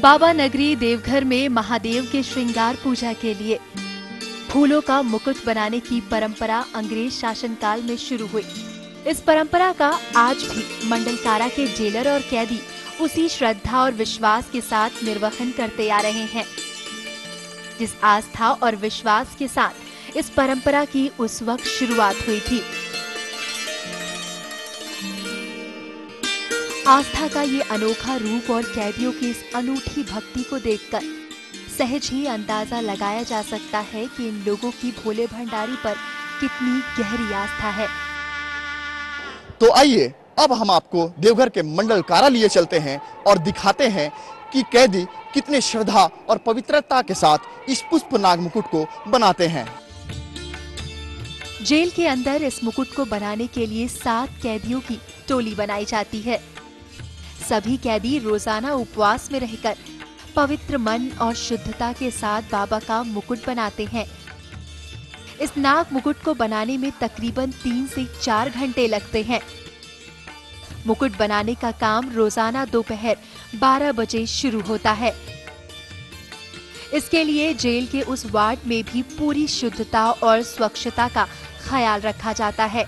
बाबा नगरी देवघर में महादेव के श्रृंगार पूजा के लिए फूलों का मुकुट बनाने की परंपरा अंग्रेज शासनकाल में शुरू हुई। इस परंपरा का आज भी मंडल कारा के जेलर और कैदी उसी श्रद्धा और विश्वास के साथ निर्वहन करते आ रहे हैं। जिस आस्था और विश्वास के साथ इस परंपरा की उस वक्त शुरुआत हुई थी, आस्था का ये अनोखा रूप और कैदियों की इस अनूठी भक्ति को देखकर सहज ही अंदाजा लगाया जा सकता है कि इन लोगों की भोले भंडारी पर कितनी गहरी आस्था है। तो आइए अब हम आपको देवघर के मंडल कारा लिए चलते हैं और दिखाते हैं कि कैदी कितने श्रद्धा और पवित्रता के साथ इस पुष्प नाग मुकुट को बनाते हैं। जेल के अंदर इस मुकुट को बनाने के लिए 7 कैदियों की टोली बनाई जाती है। सभी कैदी रोजाना उपवास में रहकर पवित्र मन और शुद्धता के साथ बाबा का मुकुट बनाते हैं। इस नाग मुकुट को बनाने में तकरीबन 3 से 4 घंटे लगते हैं। मुकुट बनाने का काम रोजाना दोपहर 12 बजे शुरू होता है। इसके लिए जेल के उस वार्ड में भी पूरी शुद्धता और स्वच्छता का ख्याल रखा जाता है।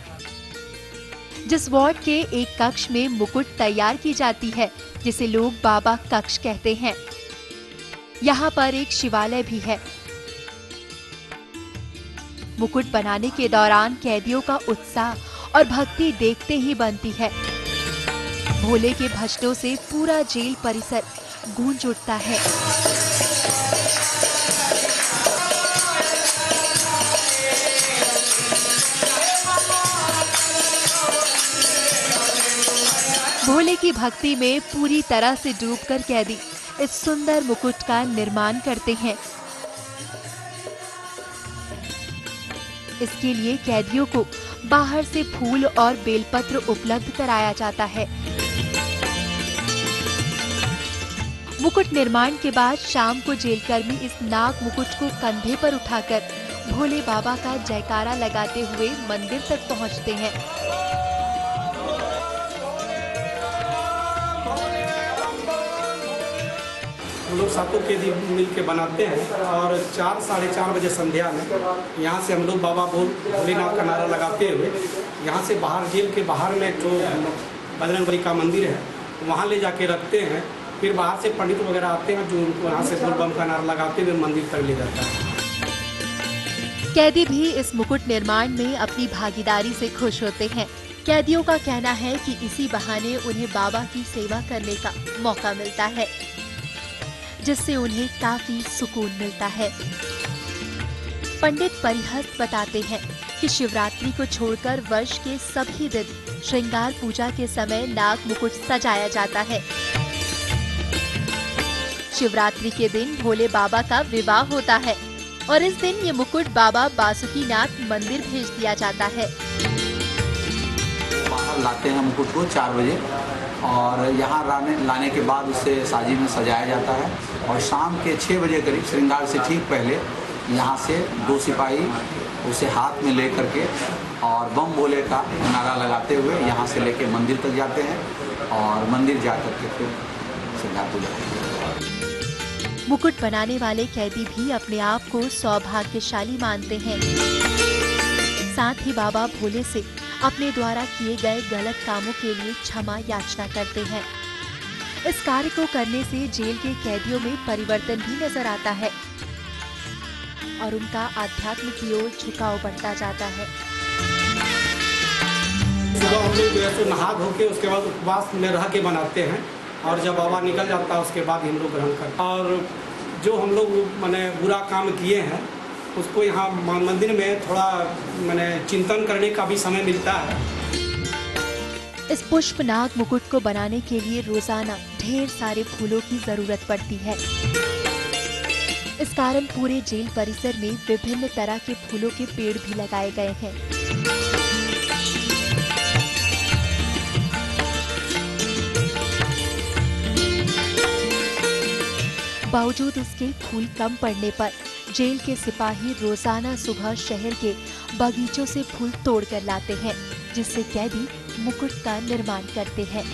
जिस वार्ड के एक कक्ष में मुकुट तैयार की जाती है, जिसे लोग बाबा कक्ष कहते हैं, यहाँ पर एक शिवालय भी है। मुकुट बनाने के दौरान कैदियों का उत्साह और भक्ति देखते ही बनती है। भोले के भजनों से पूरा जेल परिसर गूंज उठता है। भोले की भक्ति में पूरी तरह से डूबकर कैदी इस सुंदर मुकुट का निर्माण करते हैं। इसके लिए कैदियों को बाहर से फूल और बेलपत्र उपलब्ध कराया जाता है। मुकुट निर्माण के बाद शाम को जेलकर्मी इस नाग मुकुट को कंधे पर उठाकर भोले बाबा का जयकारा लगाते हुए मंदिर तक पहुंचते हैं। हम लोग सातों कैदी मिल के बनाते हैं और 4 साढ़े 4 बजे संध्या में यहाँ से हम लोग बाबा भोलेनाथ का नारा लगाते हुए यहाँ से बाहर जेल के बाहर में जो बजरंगबली का मंदिर है वहाँ ले जाके रखते हैं। फिर बाहर से पंडित वगैरह आते हैं जो उनको यहाँ से बोल बम का नारा लगाते हुए मंदिर तक ले जाता है। कैदी भी इस मुकुट निर्माण में अपनी भागीदारी से खुश होते हैं। कैदियों का कहना है कि इसी बहाने उन्हें बाबा की सेवा करने का मौका मिलता है, जिससे उन्हें काफी सुकून मिलता है। पंडित परिहस्त बताते हैं कि शिवरात्रि को छोड़कर वर्ष के सभी दिन श्रृंगार पूजा के समय नाग मुकुट सजाया जाता है। शिवरात्रि के दिन भोले बाबा का विवाह होता है और इस दिन ये मुकुट बाबा बासुकीनाथ मंदिर भेज दिया जाता है। बाहर लाते हैं मुकुट को 4 बजे और यहाँ लाने के बाद उसे साजी में सजाया जाता है और शाम के 6 बजे करीब श्रृंगार से ठीक पहले यहाँ से 2 सिपाही उसे हाथ में ले करके और बम भोले का नारा लगाते हुए यहाँ से लेके मंदिर तक जाते हैं और मंदिर जा करके फिर श्रृंगार पूजा करते हैं। मुकुट बनाने वाले कैदी भी अपने आप को सौभाग्यशाली मानते हैं। साथ ही बाबा भोले से अपने द्वारा किए गए गलत कामों के लिए क्षमा याचना करते हैं। इस कार्य को करने से जेल के कैदियों में परिवर्तन भी नजर आता है और उनका आध्यात्म की ओर झुकाव बढ़ता जाता है। सुबह हम लोग नहा धो के उसके बाद उपवास में रह के बनाते हैं और जब बाबा निकल जाता है उसके बाद हम लोग ग्रहण करते हैं। और जो हम लोग मैंने बुरा काम किए हैं उसको यहाँ मंदिर में थोड़ा मैंने चिंतन करने का भी समय मिलता है। इस पुष्प नाग मुकुट को बनाने के लिए रोजाना ढेर सारे फूलों की जरूरत पड़ती है। इस कारण पूरे जेल परिसर में विभिन्न तरह के फूलों के पेड़ भी लगाए गए हैं। बावजूद इसके फूल कम पड़ने पर जेल के सिपाही रोजाना सुबह शहर के बगीचों से फूल तोड़ कर लाते हैं, जिससे कैदी मुकुट का निर्माण करते हैं।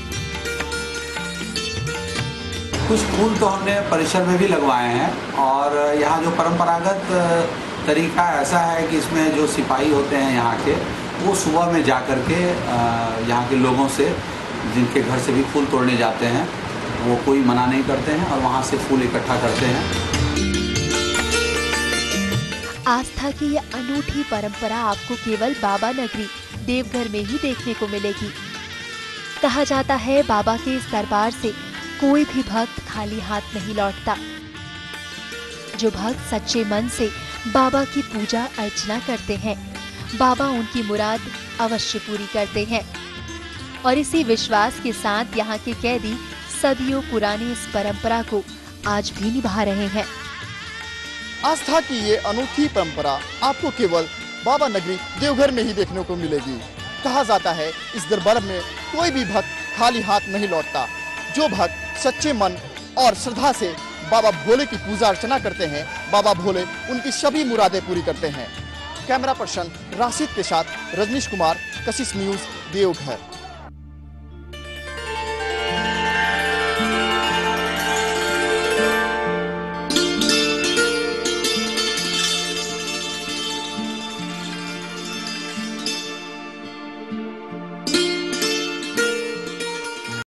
कुछ फूल तो हमने परिसर में भी लगवाए हैं और यहाँ जो परंपरागत तरीका ऐसा है कि इसमें जो सिपाही होते हैं यहाँ के, वो सुबह में जा कर के यहाँ के लोगों से, जिनके घर से भी फूल तोड़ने जाते हैं, वो कोई मना नहीं करते हैं और वहाँ से फूल इकट्ठा करते हैं। आस्था की यह अनूठी परंपरा आपको केवल बाबा नगरी देवघर में ही देखने को मिलेगी। कहा जाता है बाबा के इस दरबार से कोई भी भक्त खाली हाथ नहीं लौटता। जो भक्त सच्चे मन से बाबा की पूजा अर्चना करते हैं, बाबा उनकी मुराद अवश्य पूरी करते हैं। और इसी विश्वास के साथ यहाँ के कैदी सदियों पुरानी इस परंपरा को आज भी निभा रहे हैं। आस्था की ये अनूठी परंपरा आपको केवल बाबा नगरी देवघर में ही देखने को मिलेगी। कहा जाता है इस दरबार में कोई भी भक्त खाली हाथ नहीं लौटता। जो भक्त सच्चे मन और श्रद्धा से बाबा भोले की पूजा अर्चना करते हैं, बाबा भोले उनकी सभी मुरादें पूरी करते हैं। कैमरा पर्सन राशिद के साथ रजनीश कुमार, कशिश न्यूज, देवघर।